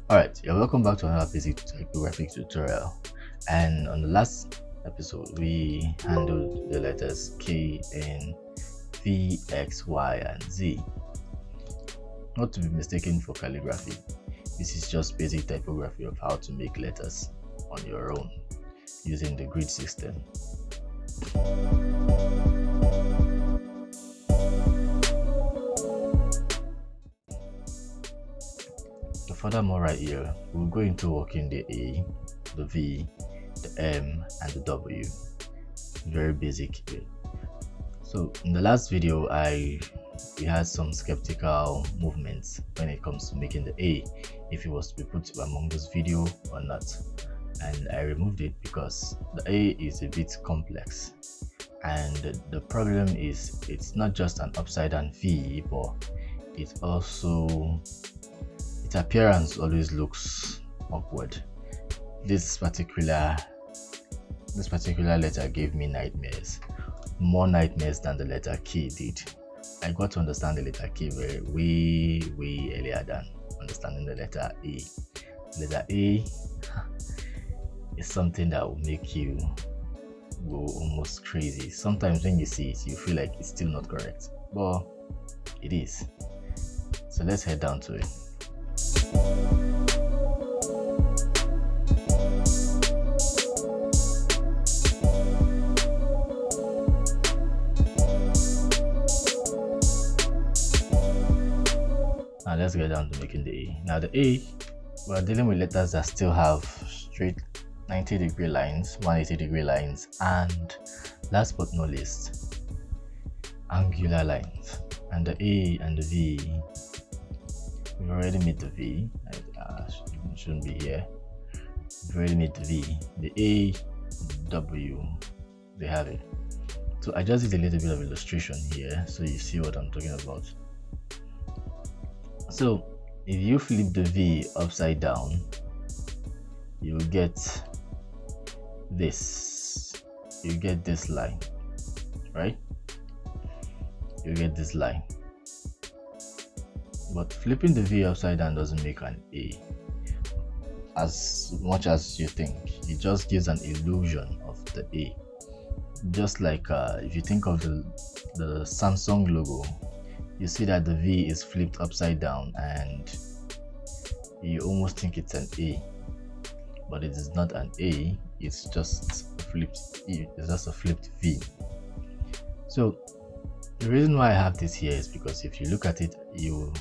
Alright, you're welcome back to another basic typographic tutorial. And on the last episode, we handled the letters K, N, V, X, Y, and Z. Not to be mistaken for calligraphy, this is just basic typography of how to make letters on your own using the grid system. Furthermore, right here, we'll go into working the A, the V, the M, and the W. Very basic here. So in the last video, we had some skeptical movements when it comes to making the A, if it was to be put among this video or not. And I removed it because the A is a bit complex. And the problem is it's not just an upside down V, but it's also its appearance always looks awkward. This particular letter gave me nightmares, more nightmares than the letter K did. I got to understand the letter K way earlier than understanding the letter A. Letter A is something that will make you go almost crazy. Sometimes when you see it, you feel like it's still not correct, but it is. So let's head down to it. Now let's get down to making the A. Now the A, we're dealing with letters that still have straight 90-degree lines, 180-degree lines, and last but not least, angular lines. And the A and the V, we've already made the V. Shouldn't be here. We've already made the V. The A, W, they have it. So I just did a little bit of illustration here so you see what I'm talking about. So if you flip the V upside down, you get this. You get this line, right? You get this line. But flipping the V upside down doesn't make an A as much as you think. It just gives an illusion of the A. Just like if you think of the Samsung logo, you see that the V is flipped upside down and you almost think it's an A, but it is not an A. It's just a flipped V. So the reason why I have this here is because if you look at it, you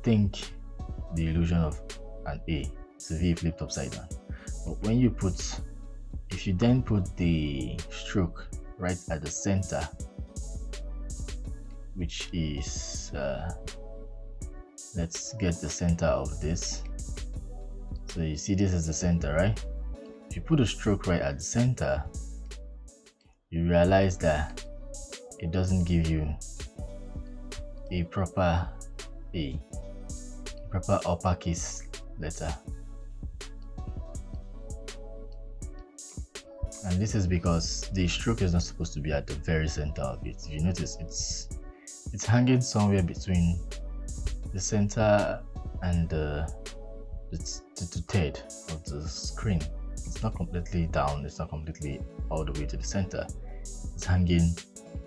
think the illusion of an A. It's a V flipped upside down. But when if you then put the stroke right at the center, which is let's get the center of this. So you see this is the center, right? If you put a stroke right at the center, you realize that it doesn't give you a proper uppercase letter. And this is because the stroke is not supposed to be at the very center of it. If you notice, it's hanging somewhere between the center and the third of the screen. It's not completely down, it's not completely all the way to the center. It's hanging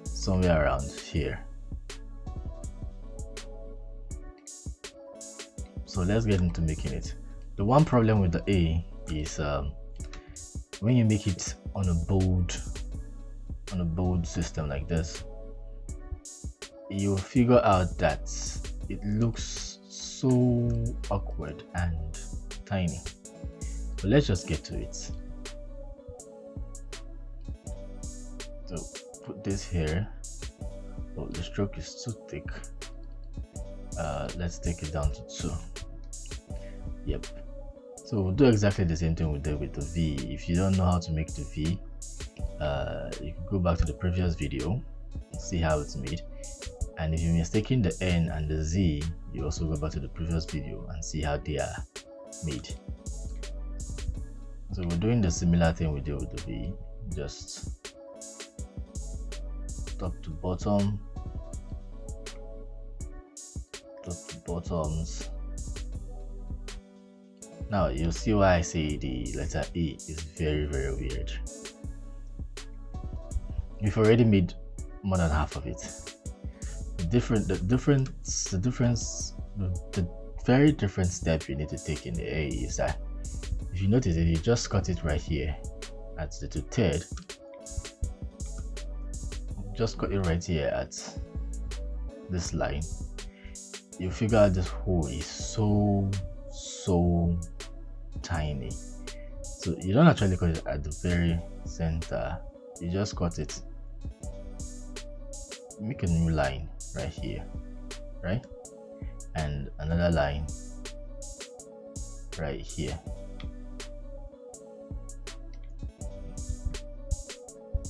somewhere around here. So let's get into making it. The one problem with the A is when you make it on a bold system like this, you'll figure out that it looks so awkward and tiny. But let's just get to it. So put this here. Oh, the stroke is too thick. Let's take it down to 2. Yep. So we'll do exactly the same thing we did with the V. If you don't know how to make the V, you can go back to the previous video and see how it's made. And if you're mistaking the N and the Z, you also go back to the previous video and see how they are made. So we're doing the similar thing we did with the V, just top to bottom, top to bottoms, Now you'll see why I say the letter A is very weird. We've already made more than half of it. The very different step you need to take in the A is that if you notice, if you just cut it right here at the 2/3, just cut it right here at this line, you figure out this hole is so tiny. So you don't actually cut it at the very center, you just cut it, make a new line right here, right, and another line right here.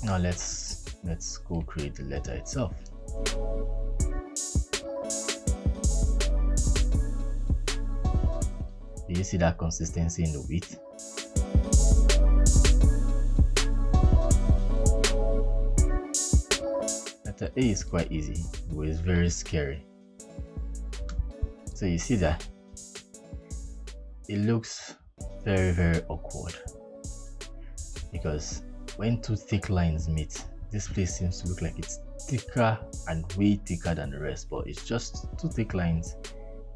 Now let's go create the letter itself. Do you see that consistency in the width? Letter A is quite easy, but it's very scary. So you see that it looks very awkward, because when two thick lines meet, this place seems to look like it's thicker and way thicker than the rest, but it's just two thick lines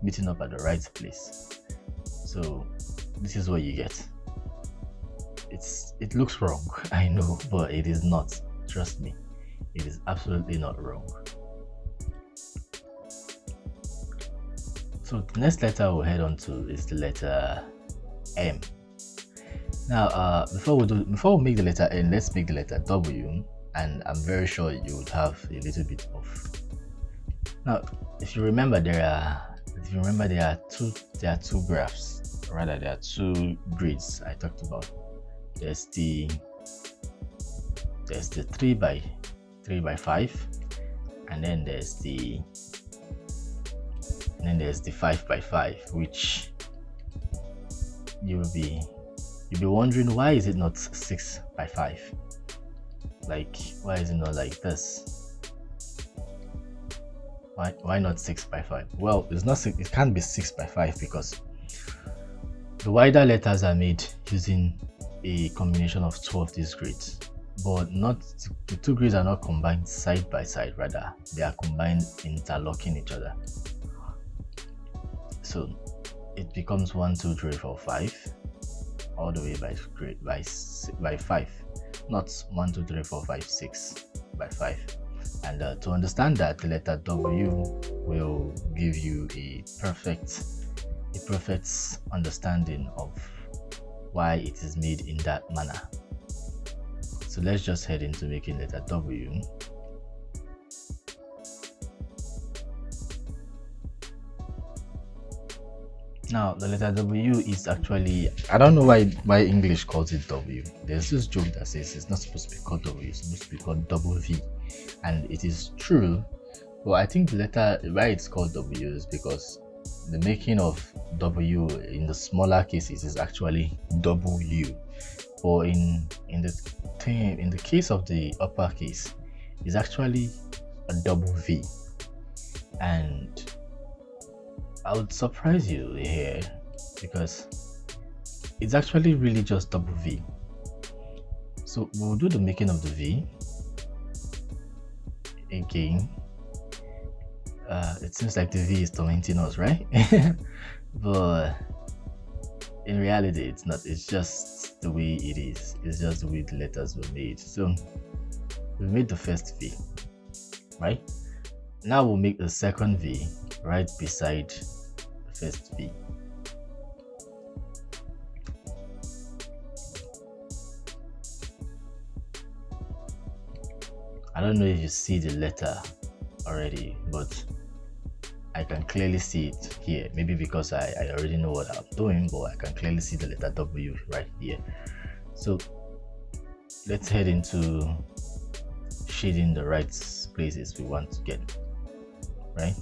meeting up at the right place. So this is what you get. It looks wrong, I know, but it is not. Trust me, it is absolutely not wrong. So the next letter we'll head on to is the letter M. Now, before we make the letter N, let's make the letter W, and I'm very sure you would have a little bit of. Now, if you remember, there are two graphs. Rather, there are two grids I talked about. There's the 3x3x5, and then there's the 5x5, which you'll be wondering, why is it not 6x5? Like, why is it not like this? Why not 6x5? Well, it's not. It can't be 6x5 because the wider letters are made using a combination of two of these grids, but the two grids are not combined side by side. Rather, they are combined interlocking each other. So it becomes 1, 2, 3, 4, 5, all the way by 5, not 1, 2, 3, 4, 5, 6 by 5. And to understand that, the letter W will give you a perfect understanding of why it is made in that manner. So let's just head into making letter W. Now the letter W is actually, I don't know why English calls it W. There's this joke that says it's not supposed to be called W, it's supposed to be called double V, and it is true. But I think the letter why it's called W is because the making of W in the smaller cases is actually W, or in the case of the uppercase, is actually a double V. And I would surprise you here because it's actually really just double V. So we'll do the making of the V again. It seems like the V is tormenting us, right? But in reality, it's not. It's just the way it is. It's just the way the letters were made. So we made the first V, right? Now we'll make the second V right beside the first V. I don't know if you see the letter already, but I can clearly see it here. Maybe because I already know what I'm doing, but I can clearly see the letter W right here. So let's head into shading the right places we want to get, right?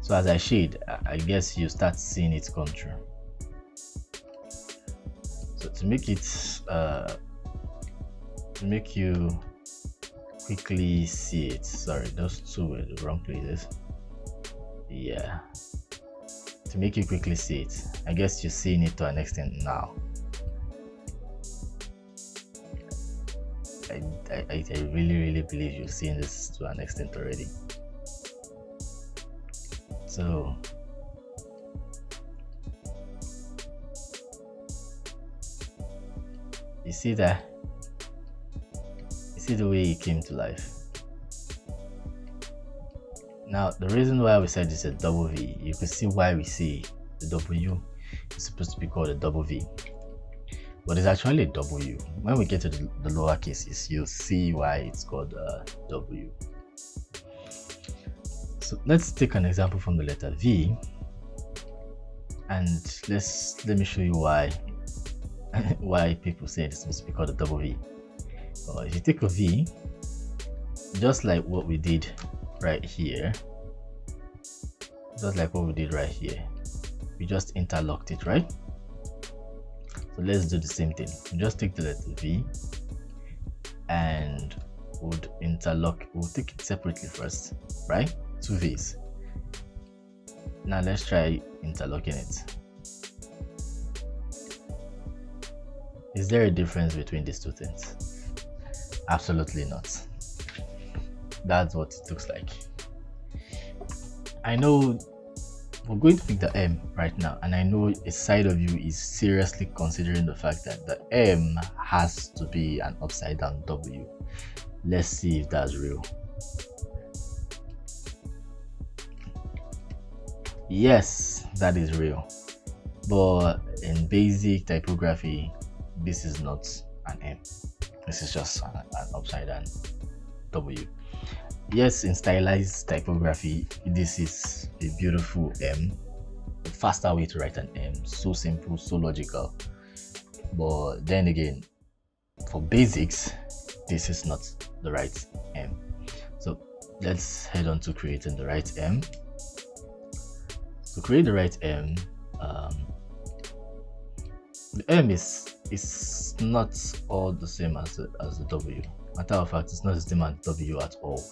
So as I shade, I guess you start seeing it come through. So to make it to make you quickly see it, sorry, those two were the wrong places. Yeah, to make you quickly see it. I guess you're seeing it to an extent now. I really believe you've seen this to an extent already. So you see that? You see the way it came to life? Now, the reason why we said it's a double V, you can see why we say the W is supposed to be called a double V. But it's actually a W. When we get to the lower cases, you'll see why it's called a W. So let's take an example from the letter V, and let me show you why why people say it's supposed to be called a double V. If you take a V, just like what we did right here, we just interlocked it, right? So let's do the same thing. We just take the letter V and would interlock. We'll take it separately first, right? Two V's. Now let's try interlocking it. Is there a difference between these two things? Absolutely not. That's what it looks like. I know we're going to pick the M right now, and I know a side of you is seriously considering the fact that the M has to be an upside down W. Let's see if that's real. Yes, that is real. But in basic typography, this is not an M. This is just an upside down W. Yes, in stylized typography, this is a beautiful M, a faster way to write an M. So simple, so logical. But then again, for basics, this is not the right M. So let's head on to creating the right M. To create the right M, the M is not all the same as the W. Matter of fact, it's not the same as W at all,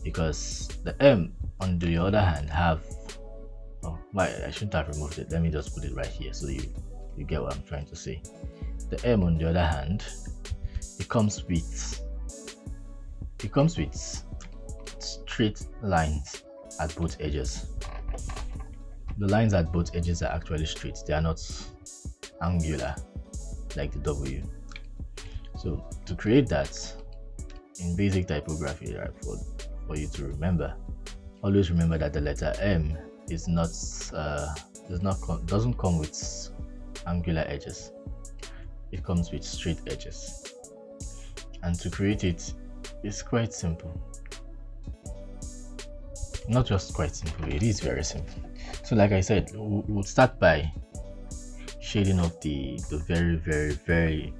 because the M on the other hand I shouldn't have removed it. Let me just put it right here so you get what I'm trying to say. The M on the other hand, it comes with straight lines at both edges. The lines at both edges are actually straight. They are not angular like the W. So to create that in basic typography, right, for you to remember, always remember that the letter M doesn't come with angular edges. It comes with straight edges. And to create it is quite simple. Not just quite simple, it is very simple. So like I said, we'll start by shading up the very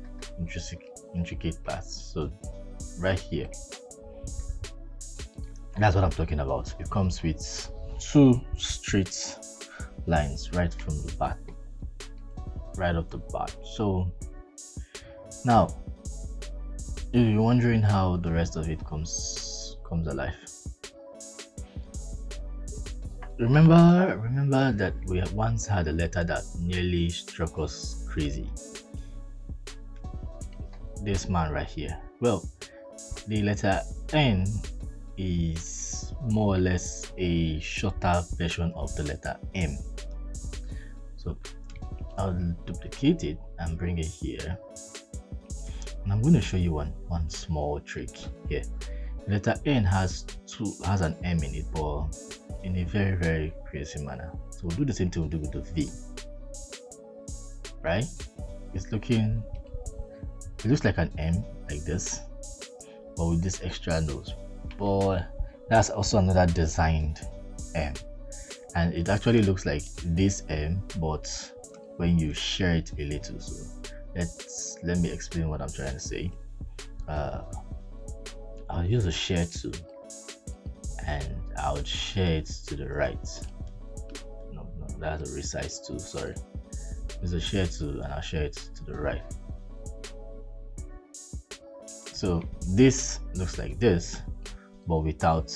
intricate parts. So right here, that's what I'm talking about. It comes with two straight lines right from the back, right off the bat. So now if you're wondering how the rest of it comes alive, remember that we once had a letter that nearly struck us crazy. This man right here. Well, the letter N is more or less a shorter version of the letter M. So I'll duplicate it and bring it here, and I'm going to show you one small trick here. The letter N has an M in it, but in a very crazy manner. So we'll do the same thing we'll do with the V. Right? It looks like an M like this, but with this extra nose. But that's also another designed M, and it actually looks like this M, but when you share it a little. So let me explain what I'm trying to say. I'll use a share tool, and I would share it to the right. No, that's a resize tool, sorry. Use a share tool and I'll share it to the right. So this looks like this, but without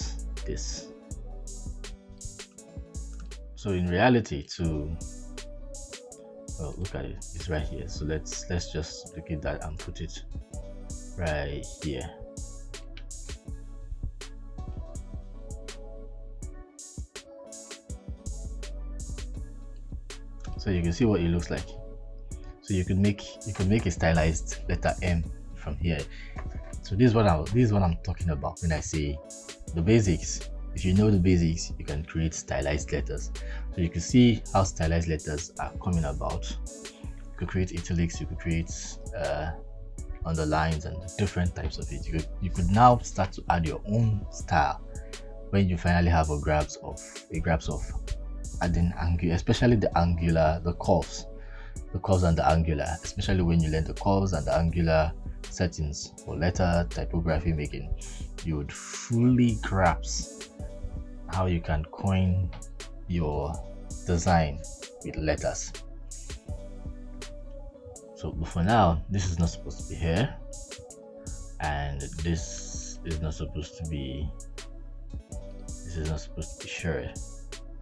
this. So in reality, well, look at it, it's right here. So let's just look at that and put it right here. So you can see what it looks like. So you could make a stylized letter M from here. So this is what I'm talking about when I say the basics. If you know the basics, you can create stylized letters. So you can see how stylized letters are coming about. You could create italics, you could create underlines and different types of it. You could now start to add your own style when you finally have a grasp of adding angular, especially the angular, the curves and the angular, especially when you learn the curves and the angular settings for letter typography making, you would fully grasp how you can coin your design with letters. So for now, this is not supposed to be here, and this is not supposed to be sure.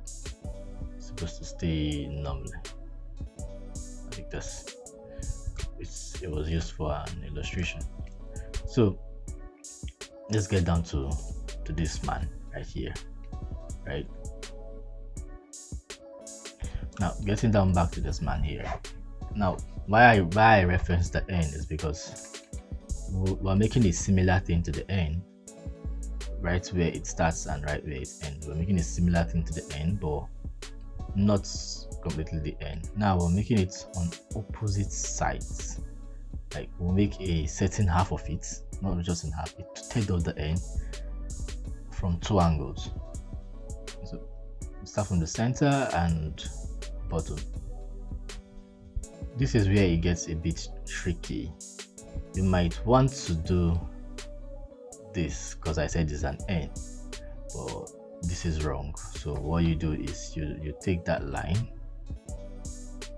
It's supposed to stay normally like this. It was used for an illustration. So let's get down to this man right here, right? Now getting down back to this man here. Now why I reference the N is because we're making a similar thing to the N, right where it starts and right where it ends. We're making a similar thing to the N, but not completely the N. Now we're making it on opposite sides. Like we'll make a certain half of it, not just in half, a third of the N from two angles. So start from the center and bottom. This is where it gets a bit tricky. You might want to do this because I said it's an N, but this is wrong. So what you do is you take that line,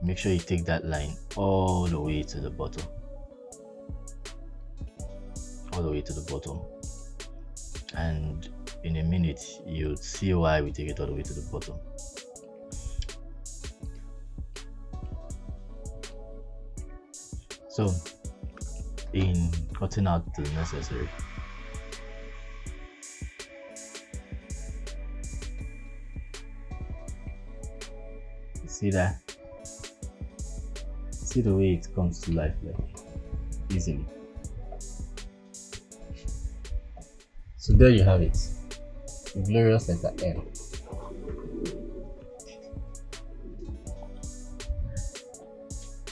make sure you take that line all the way to the bottom, and in a minute you'll see why we take it all the way to the bottom. So in cutting out the necessary, see that? See the way it comes to life, like easily. So there you have it, the glorious letter M.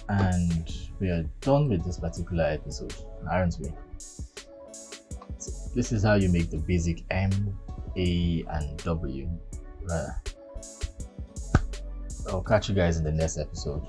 And we are done with this particular episode, aren't we? So this is how you make the basic M, A, and W. I'll catch you guys in the next episode.